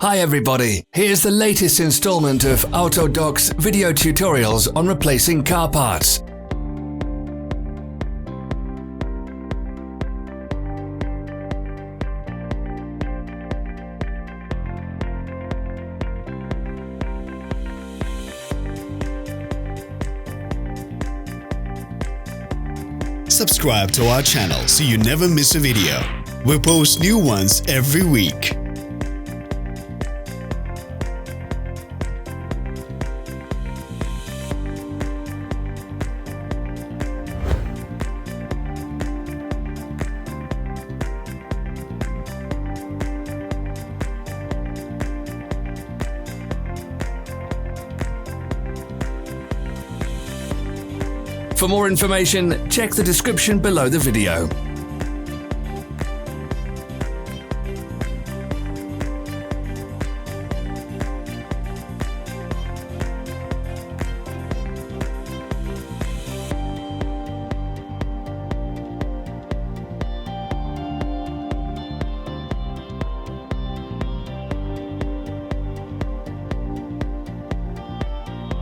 Hi everybody, here's the latest installment of Autodoc's video tutorials on replacing car parts. Subscribe to our channel so you never miss a video. We post new ones every week. For more information, check the description below the video.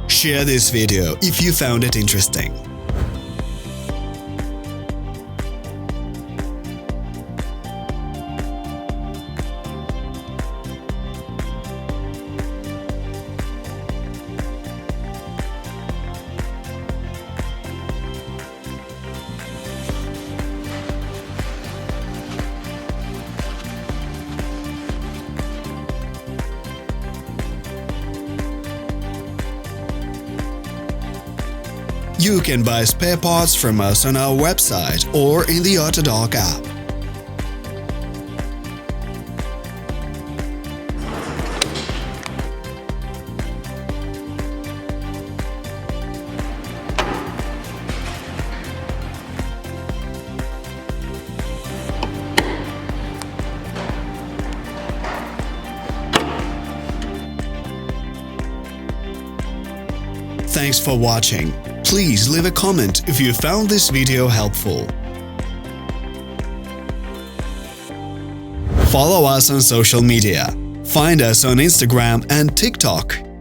Share this video if you found it interesting. You can buy spare parts from us on our website or in the Autodoc app. Thanks for watching. Please leave a comment if you found this video helpful. Follow us on social media. Find us on Instagram and TikTok.